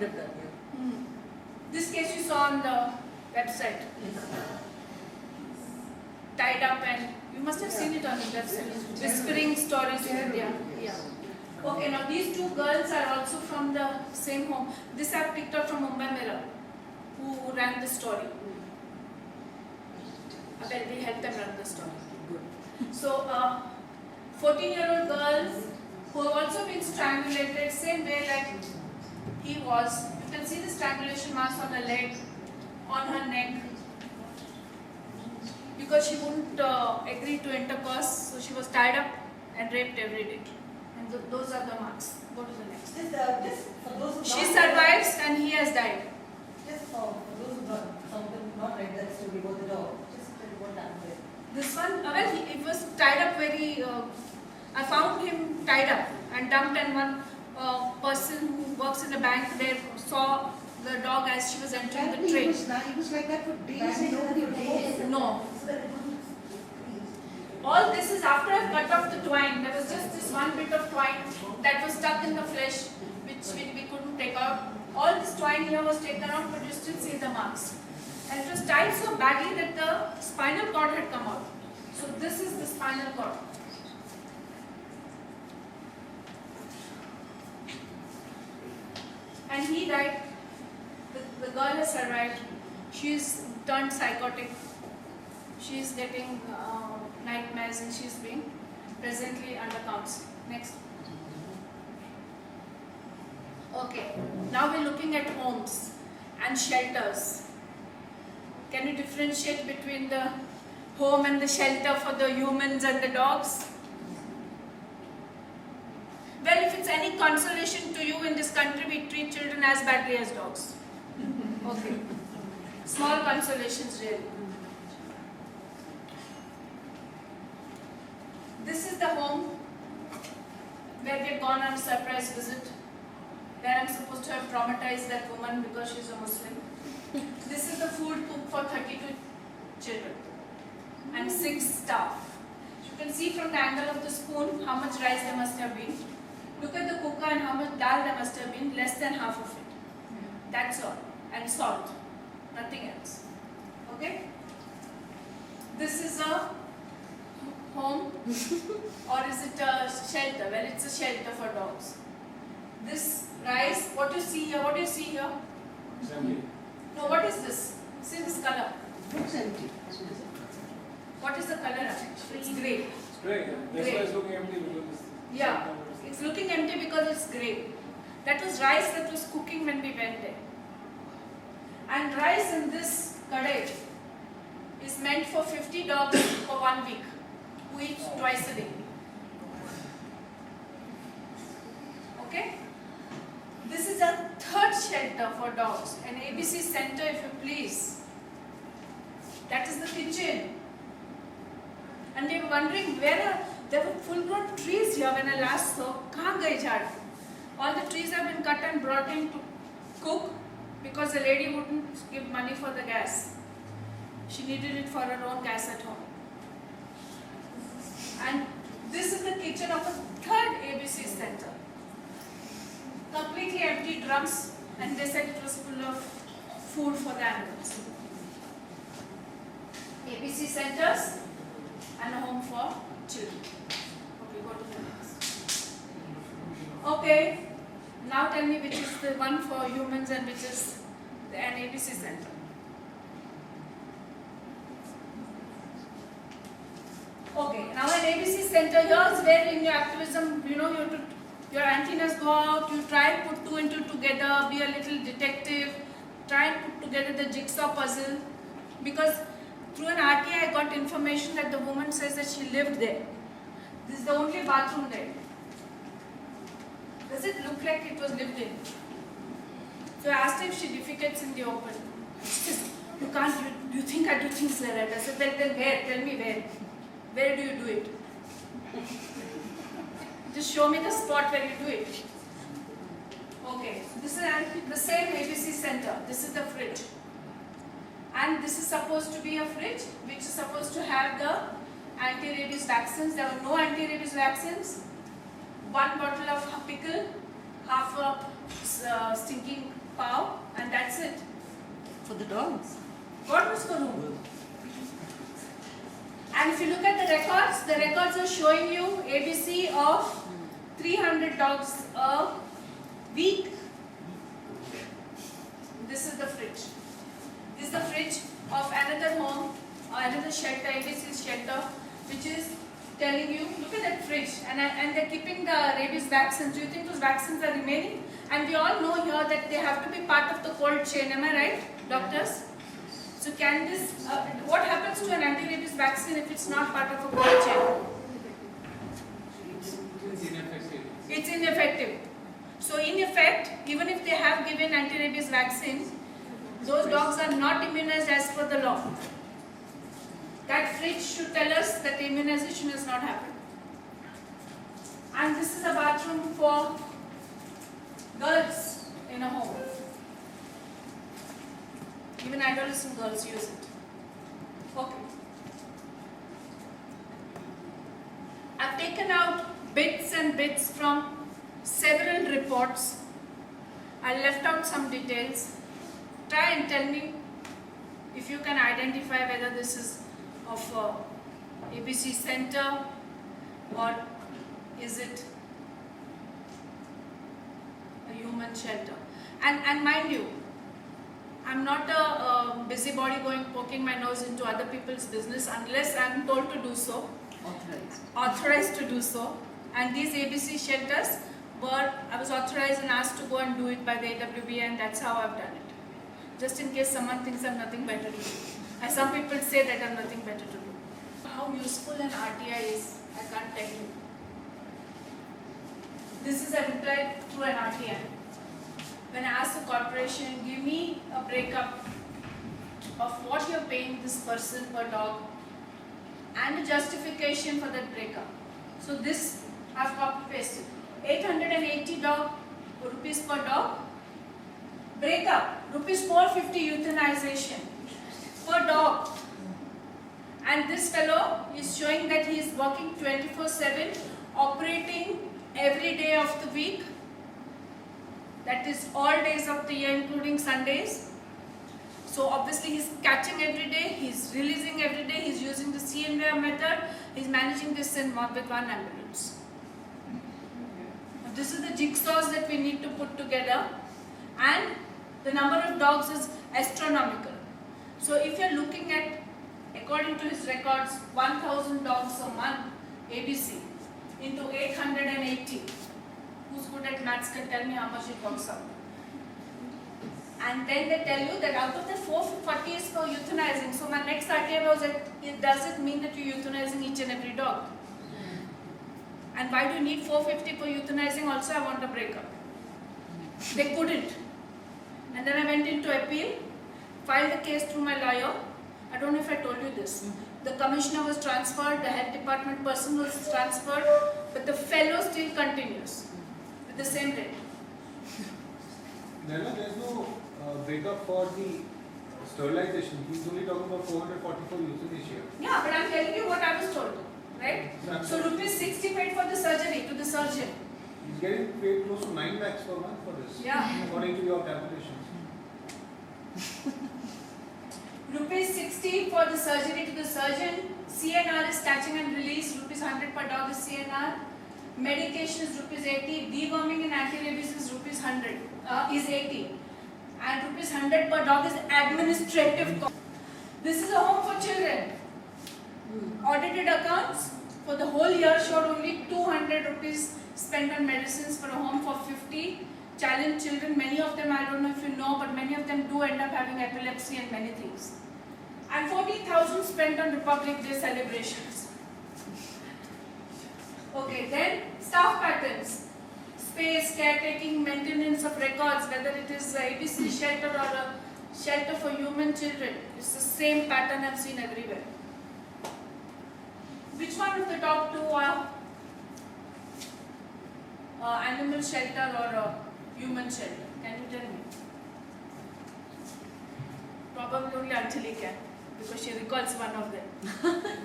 read of that, yeah. This case you saw on the website. Tied up, and you must have seen it on the website. Whispering Stories in India. Yeah. Okay, now these two girls are also from the same home. This I picked up from Mumbai Mirror, who ran the story. Well, we helped them run the story. Good. So, 14-year-old girl who have also been strangulated, same way like he was. You can see the strangulation marks on her leg, on her neck, because she wouldn't agree to intercourse, so she was tied up and raped every day. And those are the marks. Go to the next. Just for those who She survives and he has died. Just for those who not read that story about the dog, just tell me what happened there. This one, well, it was tied up very. I found him tied up and dumped, and one person who works in the bank there saw the dog as she was entering the train. He was like that for days and days. No. All this is after I cut off the twine. There was just this one bit of twine that was stuck in the flesh, which we couldn't take out. All this twine here was taken out, but you still see the marks. And it was tied so badly that the spinal cord had come out. So this is the spinal cord. And he died. The girl has survived. She's turned psychotic. She's getting nightmares, and she's being presently under counseling. Next. Okay, now we're looking at homes and shelters. Can you differentiate between the home and the shelter for the humans and the dogs? Well, if it's any consolation to you, in this country we treat children as badly as dogs. Okay. Small consolations really. This is the home where we had gone on a surprise visit, where I'm supposed to have traumatized that woman because she's a Muslim. This is the food cooked for 32 children and 6 staff. You can see from the angle of the spoon how much rice there must have been. Look at the cooker and how much dal there must have been, less than half of it. That's all. And salt. Nothing else. Okay? This is a home or is it a shelter? Well, it's a shelter for dogs. This rice, what do you see here? What do you see here? Assembly. No, what is this? See this color. Looks empty. What is the color actually? It's grey. It's great. That's Great. why it's looking empty because it's Yeah, it's looking empty because it's grey. That was rice that was cooking when we went there. And rice in this kadai is meant for 50 dogs for 1 week, who eat twice a day. Okay? This is a third shelter for dogs, an ABC center if you please. That is the kitchen. And we were wondering there were full-grown trees here when I last saw. Kahan gaye jhad? All the trees have been cut and brought in to cook because the lady wouldn't give money for the gas. She needed it for her own gas at home. And this is the kitchen of a third ABC center. Completely empty drums, and they said it was full of food for the animals. ABC centers and a home for children. Okay, go to the next. Okay, now tell me which is the one for humans and which is an ABC center. Okay, now an ABC center, here is where in your activism, you know, your antennas go out, you try and put two and two together, be a little detective, try and put together the jigsaw puzzle. Because through an RTI I got information that the woman says that she lived there. This is the only bathroom there. Does it look like it was lived in? So I asked her if she defecates in the open. She says, you can't, you think I do things like that? I said, well then where? Tell me where. Where do you do it? Just show me the spot where you do it. Okay, this is the same ABC center. This is the fridge. And this is supposed to be a fridge which is supposed to have the anti-rabies vaccines. There were no anti-rabies vaccines. 1 bottle of pickle, half a stinking pav, and that's it. For the dogs. God was Karu. And if you look at the records are showing you ABC of 300 dogs a week. This is the fridge. This is the fridge of another home, or another shelter, ABC shelter, which is telling you, look at that fridge, and they're keeping the rabies vaccines. Do you think those vaccines are remaining? And we all know here that they have to be part of the cold chain. Am I right, doctors? So can this, what happens to an anti-rabies vaccine if it's not part of a cold chain? It's ineffective. It's ineffective. So in effect, even if they have given anti-rabies vaccines, those dogs are not immunized as per the law. That fridge should tell us that the immunization has not happened. And this is a bathroom for girls in a home. Even adolescent girls use it. Okay. I've taken out bits and bits from several reports. I left out some details. Try and tell me if you can identify whether this is of ABC Center or is it a human shelter. And mind you, I'm not a busybody going poking my nose into other people's business unless I'm told to do so. Authorized to do so. And these ABC shelters I was authorized and asked to go and do it by the AWB, and that's how I've done it. Just in case someone thinks I'm nothing better to do. As some people say that I'm nothing better to do. How useful an RTI is, I can't tell you. This is a reply through an RTI. When I asked the corporation, give me a breakup of what you're paying this person per dog and a justification for that breakup. So this I've copy pasted. 880 rupees per dog. Breakup, rupees 450 euthanization per dog. And this fellow is showing that he is working 24/7, operating every day of the week. That is all days of the year, including Sundays. So obviously he's catching every day, he's releasing every day, he's using the CNR method, he's managing this with one ambulance. This is the jigsaws that we need to put together, and the number of dogs is astronomical. So if you're looking at, according to his records, 1,000 dogs a month, ABC, into 880. Who's good at maths can tell me how much it works out. And then they tell you that out of the 440 is for euthanizing. So my next idea was that does it mean that you're euthanizing each and every dog? And why do you need 450 for euthanizing? Also, I want a breakup. They couldn't. And then I went into appeal, filed the case through my lawyer. I don't know if I told you this. The commissioner was transferred, the health department person was transferred, but the fellow still continues with the same rate. Naina, there's no breakup for the sterilization. He's only talking about 444 euthanasia. Yeah, but I'm telling you what I was told, right? So rupees 60 paid for the surgery to the surgeon. He's getting paid close to 9 lakhs per month for this. Yeah. According to your calculations. Rupees 60 for the surgery to the surgeon. CNR is catching and release. Rupees 100 per dog is CNR. Medication is rupees 80. Deworming and anti-rabies is rupees 100. Is 80. And rupees 100 per dog is administrative cost. This is a home for children. Audited accounts for the whole year showed only 200 rupees spent on medicines for a home for 50 challenged children. Many of them, I don't know if you know, but many of them do end up having epilepsy and many things. And 40,000 spent on Republic Day celebrations. Okay, then staff patterns. Space, caretaking, maintenance of records, whether it is a ABC shelter or a shelter for human children. It's the same pattern I've seen everywhere. Which one of the top two are animal shelter or a human shelter? Can you tell me? Probably only Athale can, because she recalls one of them.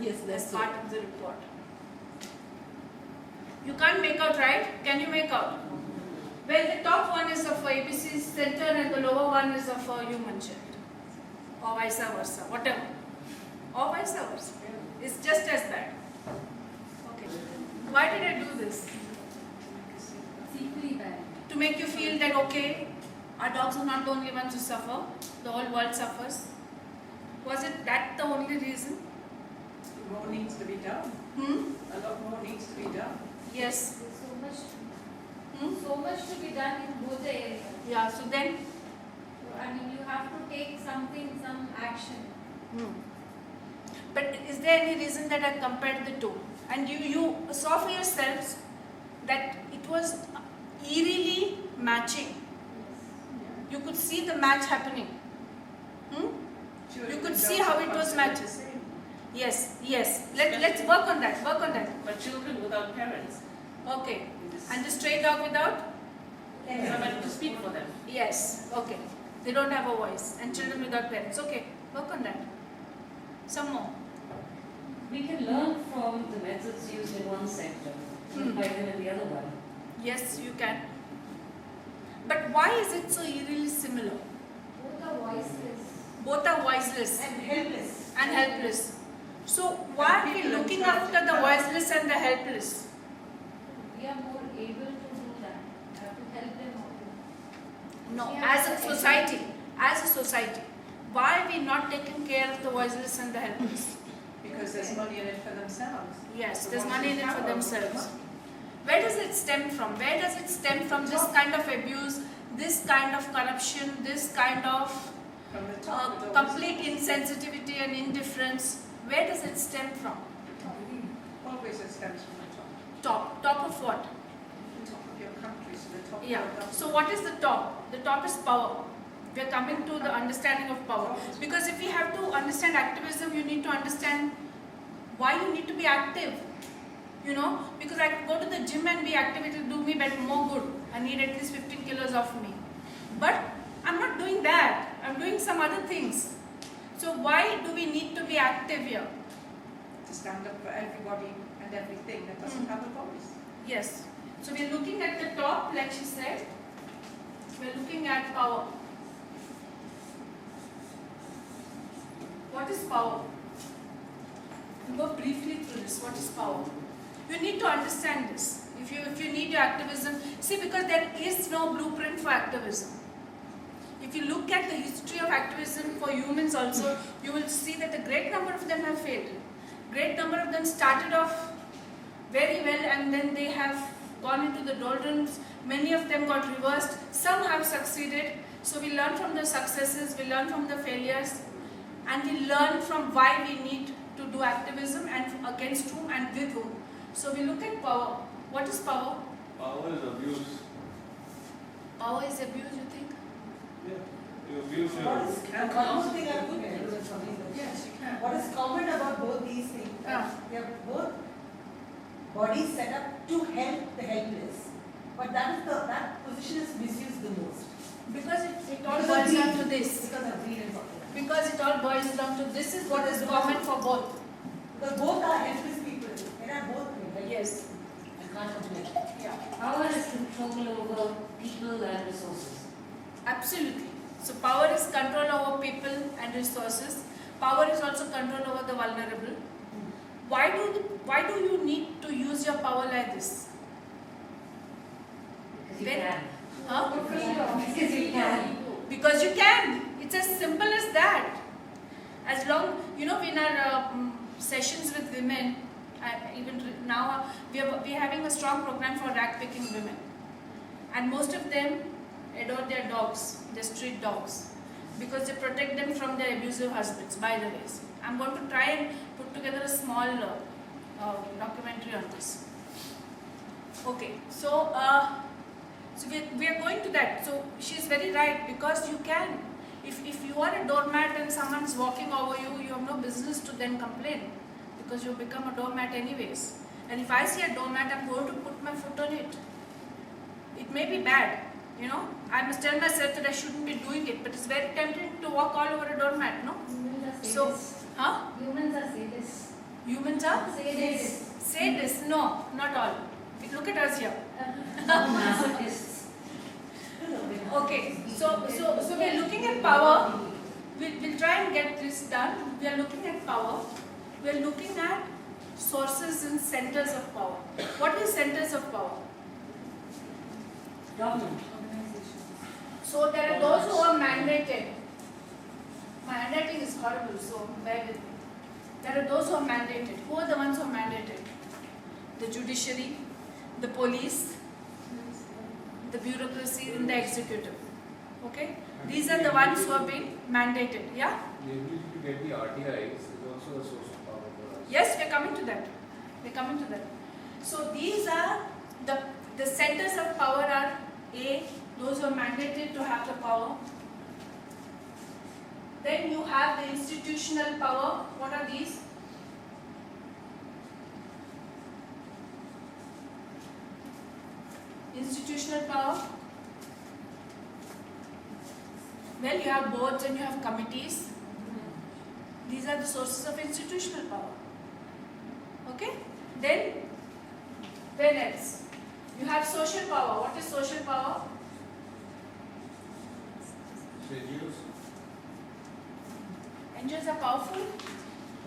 Yes, that's as part of the report. You can't make out, right? Can you make out? Well, the top one is of ABC center and the lower one is of a human child. Or vice versa, whatever. Or vice versa. It's just as bad. Okay. Why did I do this? It's equally bad. To make you feel that, okay, our dogs are not the only ones who suffer. The whole world suffers. Was it that the only reason? More needs to be done. A lot more needs to be done. Yes. There's Hmm? so much to be done in both the areas. Yeah, so then, I mean, you have to take something, some action. but is there any reason that I compared the two? And you saw for yourselves that it was eerily matching. You could see the match happening. You could see how it was matching. Yes, yes. Let's work on that. Work on that. But children without parents, Okay. And the stray dog without? somebody to speak for them. Yes. Okay. They don't have a voice. And children without parents. Okay. Work on that. Some more. We can learn from the methods used in one sector and apply them in the other one. Yes, you can. But why is it so eerily similar? Both are voiceless. Both are voiceless And helpless. and helpless. So why are we looking after the voiceless and the helpless? We are more able to do that. To help them out. No, Yeah, as a society, why are we not taking care of the voiceless and the helpless? Because there's money in it for themselves. Yes, The there's ones money who in it have for all the themselves. money. Where does it stem from? Where does it stem from this kind of abuse, this kind of corruption, this kind of From the top, it always- complete insensitivity and indifference? Where does it stem from? always it stems from the top. Top of what? The top of your country, so the top of Yeah. your government. So what is the top? The top is power. We are coming to the understanding of power. Because if we have to understand activism, you need to understand why you need to be active. You know, because I can go to the gym and be active, it will do me more good. I need at least 15 kilos off me. But I'm not doing that. I'm doing some other things. So why do we need to be active here? To stand up for everybody and everything that doesn't have a voice. Yes. So we're looking at the top, like she said. We're looking at power. What is power? We'll go briefly through this. What is power? You need to understand this. If you need your activism, see, because there is no blueprint for activism. If you look at the history of activism for humans also, you will see that a great number of them have failed. Great number of them started off very well and then they have gone into the doldrums. Many of them got reversed. Some have succeeded. So we learn from the successes, we learn from the failures, and we learn from why we need to do activism and against whom and with whom. So we look at power. What is power? Power is abuse. Power is abuse, you think? Yeah. You abuse your. What is, one more thing I would tell you from these. Yes, you can. What is common about both these things? Yeah. They are both bodies set up to help the helpless. But that position is misused the most. Because it all Because of boils down greed. to this. Because of greed and popularity. Because it all boils down to this is what is common for both. Because both are helpless people. They are both helpless. Yes. You can't complain. Yeah. Power is control over people and resources. Absolutely. So power is control over people and resources. Power is also control over the vulnerable. Why do you need to use your power like this? Because you When- can. Huh? Because you can. Because you can. It's as simple as that. As long, in our sessions with women, now we are having a strong program for rag picking women. And most of them adore their dogs, their street dogs, because they protect them from their abusive husbands, by the way. I'm going to try and put together a small documentary on this. Okay, so we are going to that. So she's very right, because you can. If you are a doormat and someone's walking over you, you have no business to then complain, because you become a doormat anyways. And if I see a doormat, I'm going to put my foot on it. It may be bad, I must tell myself that I shouldn't be doing it, but it's very tempting to walk all over a doormat, no? Humans are So, sadists. huh? Humans are sadists. Humans are? Sadists. Say this. No, not all. Look at us here. Masochists. Okay, so we're looking at power. We'll try and get this done. We are looking at power. We are looking at sources and centers of power. What is centers of power? Government. So there are those who are mandated. My handwriting is horrible, so bear with me. There are those who are mandated. Who are the ones who are mandated? The judiciary, the police, the bureaucracy, and the executive. Okay? These are the ones who are being mandated. Yeah? The ability to get the RTIs is also a source of power for us. Yes, we're coming to that. We're coming to that. So these are the centers of power are A, those who are mandated to have the power. Then you have the institutional power. What are these? Institutional power. Well, you have boards and you have committees. These are the sources of institutional power. Okay? Then, where else? You have social power. What is social power? NGOs. NGOs are powerful.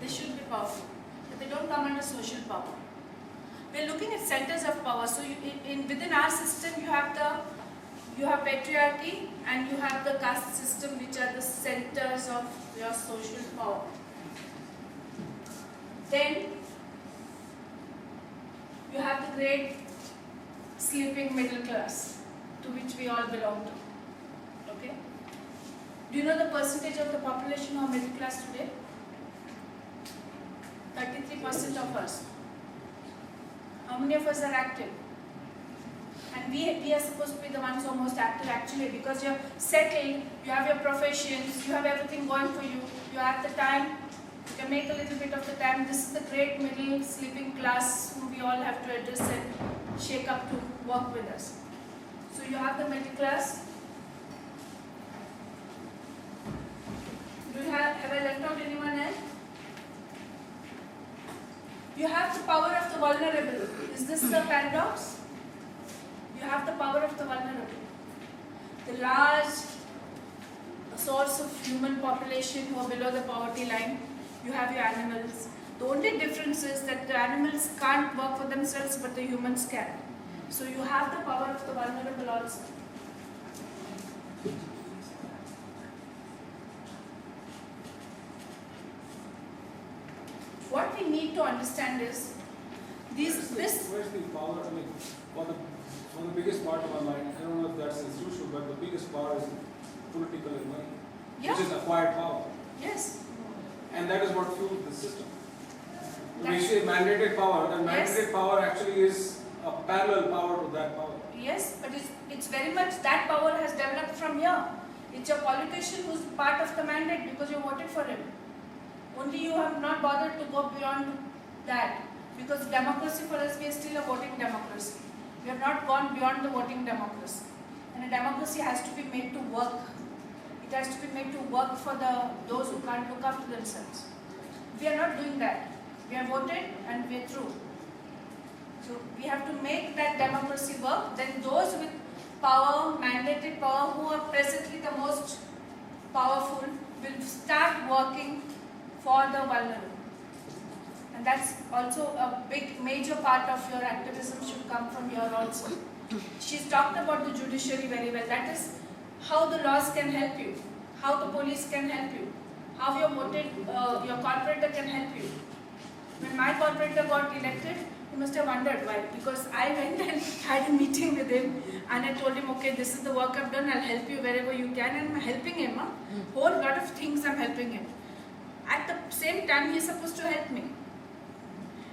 They should be powerful. But they don't come under social power. We're looking at centers of power. So within our system, you have patriarchy and you have the caste system, which are the centers of your social power. Then you have the great sleeping middle class, to which we all belong to. Okay? Do you know the percentage of the population who are middle class today? 33% of us. How many of us are active? And we are supposed to be the ones who are most active actually, because you're settled, you have your professions, you have everything going for you, you have the time, you can make a little bit of the time. This is the great middle sleeping class whom we all have to address and shake up to work with us. So you have the middle class. Have I left out anyone else? You have the power of the vulnerable. Is this the paradox? You have the power of the vulnerable. The large source of human population who are below the poverty line. You have your animals. The only difference is that the animals can't work for themselves, but the humans can. So you have the power of the vulnerable also. What we need to understand is Where's the power? I mean, one of the biggest part of my mind, I don't know if that's institutional, but the biggest power is political and money, Yeah. which is acquired power. Yes. And that is what fuels the system. When we That's- say mandated power, then Yes. mandated power actually is a parallel power to that power. Yes, but it's very much that power has developed from here. It's your politician who's part of the mandate because you voted for him. Only you have not bothered to go beyond that, because democracy for us, we are still a voting democracy. We have not gone beyond the voting democracy. And a democracy has to be made to work. It has to be made to work for those who can't look after themselves. We are not doing that. We have voted and we are through. So we have to make that democracy work. Then those with power, mandated power, who are presently the most powerful, will start working for the vulnerable. And that's also a big, major part of your activism should come from here also. She's talked about the judiciary very well. That is how the laws can help you, how the police can help you, how your corporator can help you. When my corporator got elected, you must have wondered why. Because I went and had a meeting with him and I told him, okay, this is the work I've done, I'll help you wherever you can, and I'm helping him. Whole lot of things I'm helping him. At the same time, he's supposed to help me.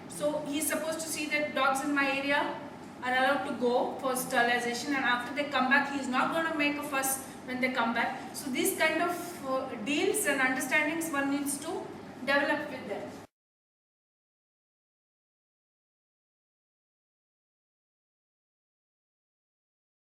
So he's supposed to see that dogs in my area are allowed to go for sterilization, and after they come back, he's not going to make a fuss when they come back. So these kind of deals and understandings one needs to develop with them.